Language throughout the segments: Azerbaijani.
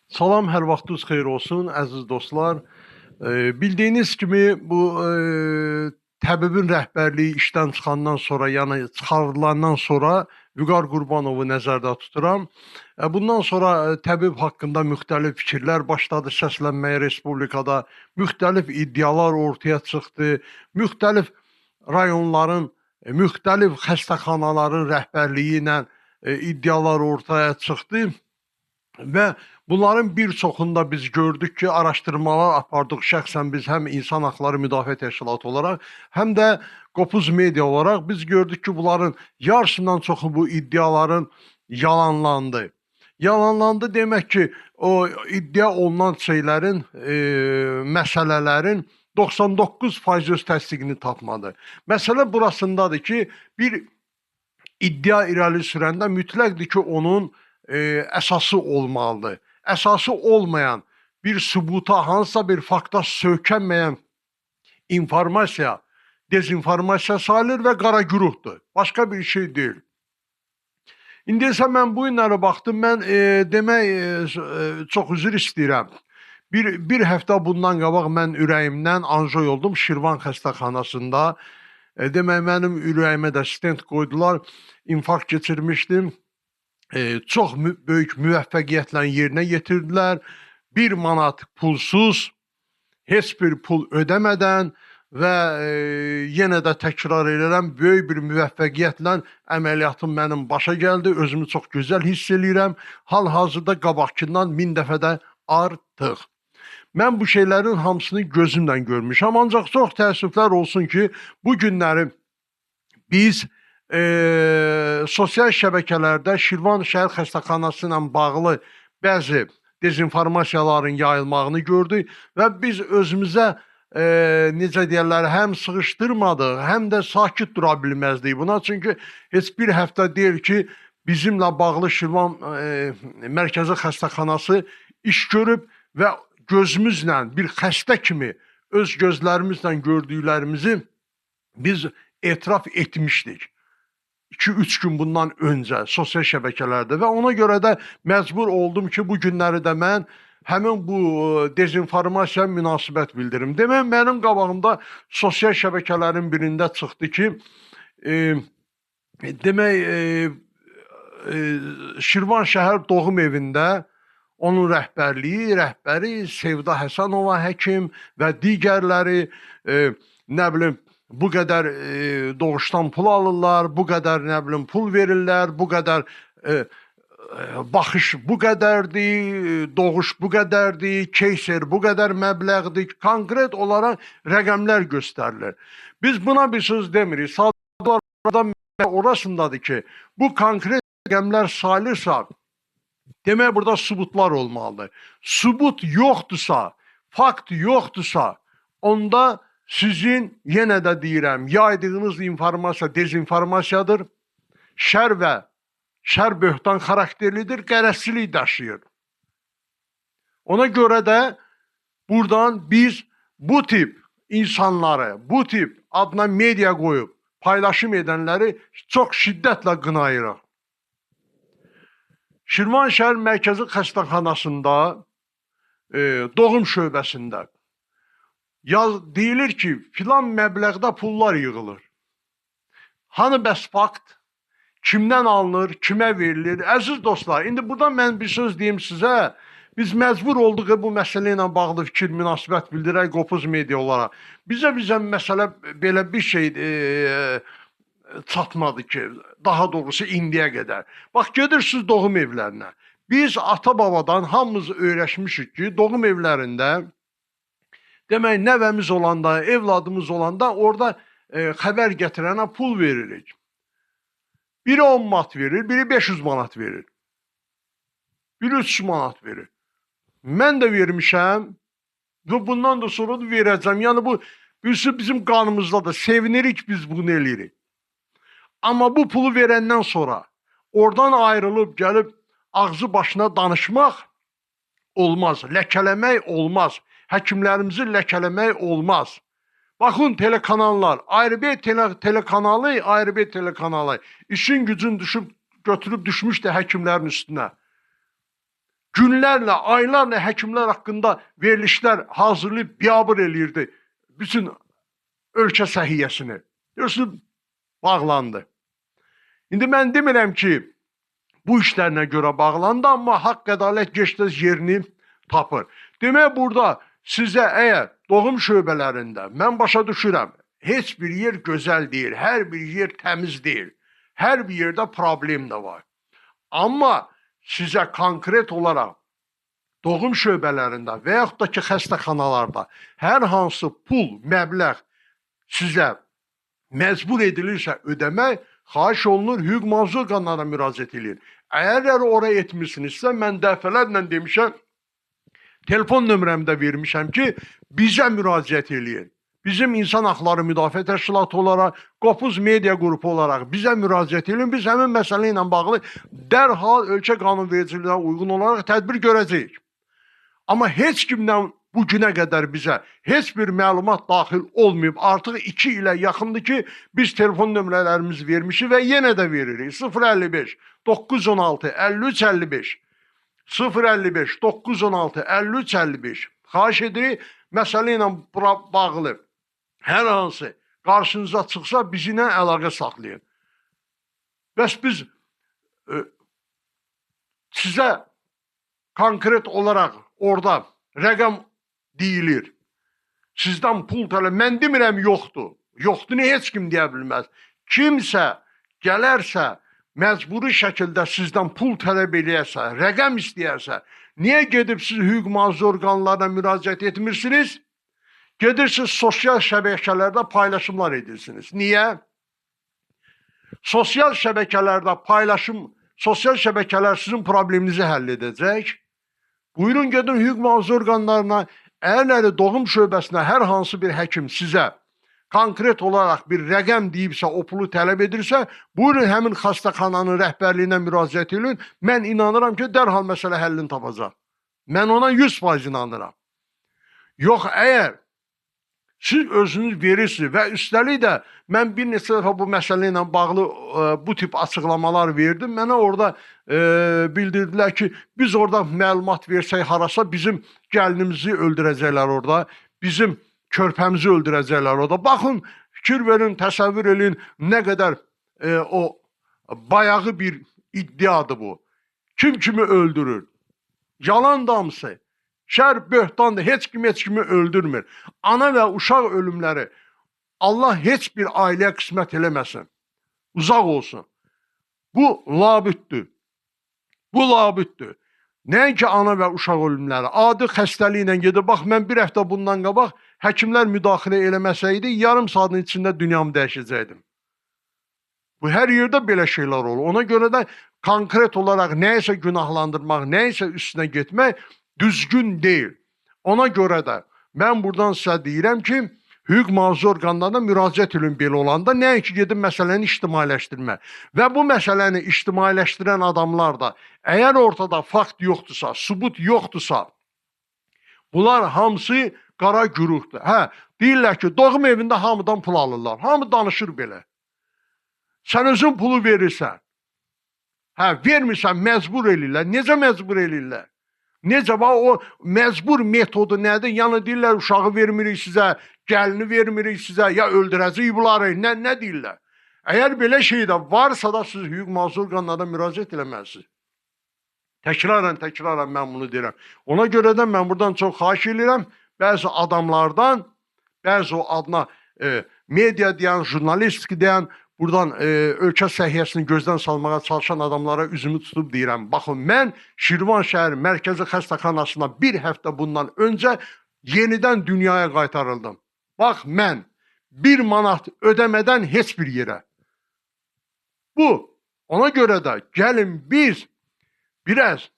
Salam, hər vaxtınız xeyir olsun, əziz dostlar. Bildiyiniz kimi bu təbibin rəhbərliyi işdən çıxandan sonra, yəni çıxarılandan sonra Vüqar Qurbanovu nəzərdə tuturam. Bundan sonra təbib haqqında müxtəlif fikirlər başladı səslənməyə respublikada, müxtəlif iddialar ortaya çıxdı, müxtəlif rayonların, müxtəlif xəstəxanaların rəhbərliyi ilə iddialar ortaya çıxdı. Və bunların bir çoxunda biz gördük ki, araşdırmalar apardıq. Şəxsən biz həm İnsan Haqları Müdafiə Təşkilatı olaraq, həm də Qopuz Media olaraq biz gördük ki, bunların yarısından çoxu bu iddiaların yalanlandı. Yalanlandı demək ki, o iddia olunan şeylərin, məsələlərin 99% öz təsdiqini tapmadı. Məsələ burasındadır ki, bir iddia irəli sürəndə mütləqdir ki, onun əsası olmalıdır. Əsası olmayan bir sübuta, hansısa bir fakta söykənməyən informasiya dezinformasiya sayılır və qara güruhdur. Başqa bir şey deyil. İndi isə mən bu günləri baxdım, mən çox üzr istəyirəm. Bir həftə bundan qabaq mən ürəyimdən anjoy oldum Şirvan xəstəxanasında. Demək, mənim ürəyimə də stent qoydular, infarkt keçirmişdim. Çox böyük müvəffəqiyyətlə yerinə yetirdilər. 1 manat pulsuz, heç bir pul ödəmədən və yenə də təkrar edirəm, böyük bir müvəffəqiyyətlə əməliyyatım mənim başa gəldi. Özümü çox gözəl hiss eləyirəm. Hal-hazırda qabaqkindən 1000 dəfə də artıq. Mən bu şeylərin hamısını gözümlə görmüşəm. Ancaq çox təəssüflər olsun ki, bu günləri biz sosial şəbəkələrdə Şirvan şəhər xəstəxanası ilə bağlı bəzi dezinformasiyaların yayılmağını gördük və biz özümüzə necə deyərlər, həm sıxışdırmadıq, həm də sakit dura bilməzdik buna. Çünki heç bir həftə deyil ki, bizimlə bağlı Şirvan mərkəzi xəstəxanası iş görüb və gözümüzlə bir xəstə kimi öz gözlərimizlə gördüklərimizi biz etiraf etmişdik. 2-3 gün bundan öncə sosial şəbəkələrdə və ona görə də məcbur oldum ki, bu günləri də mən həmin bu dezinformasiyaya münasibət bildirim. Demək, mənim qabağımda sosial şəbəkələrin birində çıxdı ki, demək, Şirvan şəhər doğum evində onun rəhbəri Sevda Həsənova həkim və digərləri, nə bilim, bu qədər doğuşdan pul alırlar, bu qədər nə bilim pul verirlər, bu qədər baxış bu qədərdir, doğuş bu qədərdir, keyser bu qədər məbləğdir, konkret olaraq rəqəmlər göstərilir. Biz buna bir söz demirik. Sadəcə orasındadır ki, bu konkret rəqəmlər sayılırsa, demək burada sübutlar olmalıdır. Sübut yoxdursa, fakt yoxdursa, onda sizin, yenə də deyirəm, yaydığınız informasiya dezinformasiyadır, şər böhtan xarakterlidir, qərəzçilik daşıyır. Ona görə də buradan biz bu tip insanları, bu tip adına media qoyub paylaşım edənləri çox şiddətlə qınayırıq. Şirvan şəhər mərkəzi xəstəxanasında, doğum şöbəsində deyilir ki, filan məbləğdə pullar yığılır. Hanı bəs fakt? Kimdən alınır, kimə verilir? Əziz dostlar, indi buradan mən bir söz deyim sizə. Biz məcbur olduq bu məsələ ilə bağlı fikir, münasibət bildirək Qopuz Media olaraq. Bizə məsələ belə bir şey çatmadı ki, daha doğrusu indiyə qədər. Bax, gedirsiniz doğum evlərinə. Biz ata-babadan hamımız öyrəşmişik ki, doğum evlərində demək, nəvəmiz olanda, evladımız olanda orada xəbər gətirənə pul veririk. Biri 10 manat verir, biri 500 manat verir. Biri 300 manat verir. Mən də vermişəm və bundan da sonra da verəcəm. Yəni bu bizim qanımızdadır. Sevinirik biz bunu eləyirik. Amma bu pulu verəndən sonra oradan ayrılıb gəlib ağzı başına danışmaq olmaz, ləkələmək olmaz. Həkimlərimizi ləkələmək olmaz. Baxın, telekanallar, ARB telekanalı işin gücün götürüb düşmüşdü həkimlərin üstünə. günlərlə, aylarla həkimlər haqqında verilişlər hazırlayıb biabır eləyirdi bütün ölkə səhiyyəsini. Görürsünüz, bağlandı. İndi mən demirəm ki, bu işlərlə görə bağlandı, amma haqq ədalət gec-tez yerini tapır. Demək, burada sizə əgər doğum şöbələrində, mən başa düşürəm, heç bir yer gözəl deyil, hər bir yer təmiz deyil, hər bir yerdə problem də var. Amma sizə konkret olaraq doğum şöbələrində və yaxud da ki, xəstəxanalarda hər hansı pul, məbləğ sizə məcbur edilirsə ödəmək, xahiş olunur, hüquq mühafizə orqanlarına müraciət edin. Əgər oraya etmirsinizsə, mən dəfələrlə demişəm, telefon nömrəmdə vermişəm ki, bizə müraciət edin. Bizim İnsan Haqları Müdafiə Təşkilatı olaraq, Qopuz Media qrupu olaraq bizə müraciət edin. Biz həmin məsələ ilə bağlı dərhal ölkə qanunvericiliyinə uyğun olaraq tədbir görəcəyik. Amma heç kimdən bu günə qədər bizə heç bir məlumat daxil olmayıb. Artıq 2 ilə yaxındır ki, biz telefon nömrələrimizi vermişik və yenə də veririk. 055 916 53 55 055 916 53 55. Xahiş edirik, məsələ ilə bağlı hər hansı qarşınıza çıxsa bizimlə əlaqə saxlayın. Bəs biz sizə konkret olaraq orada rəqəm deyilir. Sizdən pul tələb. Mən demirəm yoxdur. Yoxdur, heç kim deyə bilməz. Kimsə gələrsə, məcburi şəkildə sizdən pul tələb eləyərsə, rəqəm istəyərsə, niyə gedib siz hüquq mühafizə orqanlarına müraciət etmirsiniz? Gedirsiniz sosial şəbəkələrdə paylaşımlar edirsiniz. Niyə? Sosial şəbəkələrdə paylaşım, sosial şəbəkələr sizin probleminizi həll edəcək. Buyurun gedin hüquq mühafizə orqanlarına, əgər doğum şöbəsinə hər hansı bir həkim sizə konkret olaraq bir rəqəm deyibsə, o pulu tələb edirsə, buyurun həmin xəstəxananın rəhbərliyinə müraciət edin. Mən inanıram ki, dərhal məsələ həllini tapacaq. Mən ona 100% inanıram. Yox, əgər siz özünüz verirsiniz və üstəlik də mən bir neçə dəfə bu məsələ ilə bağlı bu tip açıqlamalar verdim. Mənə orada bildirdilər ki, biz orada məlumat versək harasa bizim gəlinimizi öldürəcəklər orada, bizim körpəmizi öldürəcəklər orada. Baxın, fikir verin, təsəvvür edin, nə qədər o bayağı bir iddiadır bu. Kim kimi öldürür? Yalan damsı. Şər böhtandır, heç kimi öldürmür. Ana və uşaq ölümləri Allah heç bir ailəyə qismət eləməsin. Uzaq olsun. Bu labüddür. Bu labüddür. Nəinki ana və uşaq ölümləri. Adi xəstəliklə gedir. Bax, mən bir həftə bundan qabaq həkimlər müdaxilə eləməsəydi, yarım saatın içində dünyamı dəyişəcəkdim. Bu hər yerdə belə şeylər olur. Ona görə də konkret olaraq nəyisə günahlandırmaq, nəyisə üstünə getmək düzgün deyil. Ona görə də mən buradan sizə deyirəm ki, hüquq mühafizə orqanlarına müraciət edin belə olanda, nəinki gedib məsələni ictimailəşdirmək. Və bu məsələni ictimailəşdirən adamlar da, əgər ortada fakt yoxdursa, sübut yoxdursa, bunlar hamısı qara güruhdur. Deyirlər ki, doğum evində hamıdan pul alırlar. Hamı danışır belə. Sən özün pulu verirsən. Vermirsən, məcbur eləyirlər. Necə məcbur eləyirlər? Necə? O məcbur metodu nədir? Yəni deyirlər, uşağı vermirik sizə, gəlini vermirik sizə, ya öldürəcək bunları, nə deyirlər? Əgər belə şey də varsa da siz hüquq mühafizə orqanlarına müraciət eləməlisiniz. Təkrarən mən bunu deyirəm. Ona görə də mən buradan çox xahiş edirəm, bəzi adamlardan, bəzi o adına media deyən, jurnalistik deyən, buradan ölkə səhiyyəsini gözdən salmağa çalışan adamlara üzümü tutub deyirəm. Baxın, mən Şirvan şəhəri mərkəzi xəstəxanasına bir həftə bundan öncə yenidən dünyaya qaytarıldım. Bax, mən 1 manat ödəmədən heç bir yerə. Bu, ona görə də gəlin biz biraz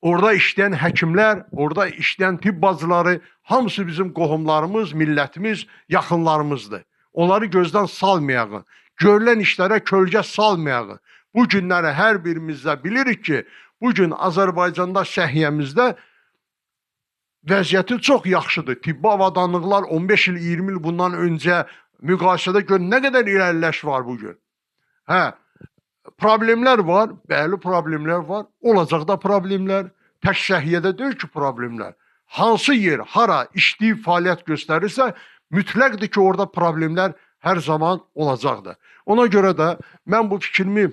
orada işləyən həkimlər, orada işləyən tibb bacıları, hamısı bizim qohumlarımız, millətimiz, yaxınlarımızdır. Onları gözdən salmayaq. Görülən işlərə kölgə salmayaq. Bu günləri hər birimizdə bilirik ki, bugün Azərbaycanda səhiyyəmizdə vəziyyəti çox yaxşıdır. Tibbi avadanlıqlar 15 il, 20 il bundan öncə müqayisədə gör nə qədər irəliləş var bugün. Problemlər var, bəli problemlər var, olacaq da problemlər. tək səhiyyədə deyil ki problemlər. Hansı yer, hara işləyib fəaliyyət göstərirsə, mütləqdir ki, orada problemlər hər zaman olacaqdır. Ona görə də mən bu fikrimi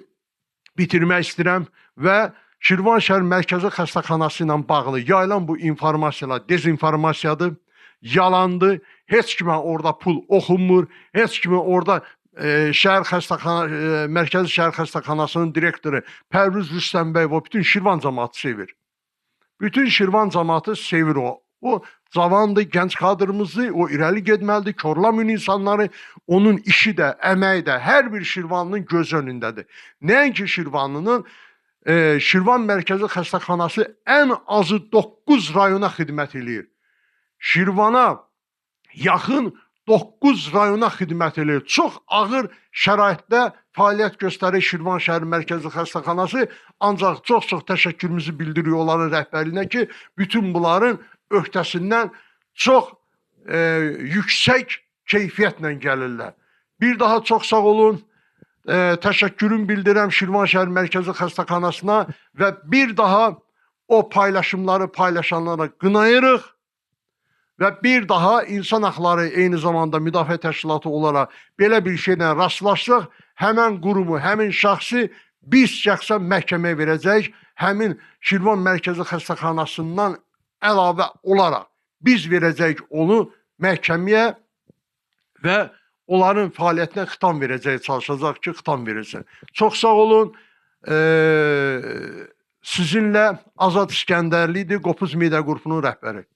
bitirmək istəyirəm və Şirvanşəhər Mərkəzi Xəstəxanası ilə bağlı yayılan bu informasiyalar dezinformasiyadır, yalandır. Heç kimə orada pul oxunmur, heç kimə orada Mərkəzi Şəhər Xəstəxanasının direktoru Pərviz Rüstəmbəyov bütün Şirvan cəmaatı sevir. Bütün Şirvan cəmaatı sevir o. O cavandır, gənc kadrımızdır, o irəli getməlidir, körləmin insanları, onun işi də, əməyi də hər bir Şirvanlının göz önündədir. Nəinki Şirvanlının, Şirvan Mərkəzi Xəstəxanası ən azı 9 rayona xidmət edir. Şirvana yaxın 9 rayona xidmət edir. Çox ağır şəraitdə fəaliyyət göstərir Şirvanşəhər Mərkəzi Xəstəxanası. Ancaq çox-çox təşəkkürümüzü bildiriyor onların rəhbərliyinə ki, bütün bunların öhdəsindən çox yüksək keyfiyyətlə gəlirlər. Bir daha çox sağ olun. Təşəkkürümü bildirəm Şirvanşəhər Mərkəzi Xəstəxanasına və bir daha o paylaşımları paylaşanlara qınayırıq və bir daha insan haqları eyni zamanda müdafiə təşkilatı olaraq belə bir şeylə rastlaşsaq, həmən qurumu, həmin şəxsi biz şəxsən məhkəməyə verəcəyik. Həmin Şirvan Mərkəzi Xəstəxanasından əlavə olaraq biz verəcəyik onu məhkəməyə və onların fəaliyyətinə xitam verəcəyə çalışacaq ki, xitam verilsin. Çox sağ olun. Sizinlə Azad İskəndərlidir, Qopuz Media Qrupunun rəhbəri.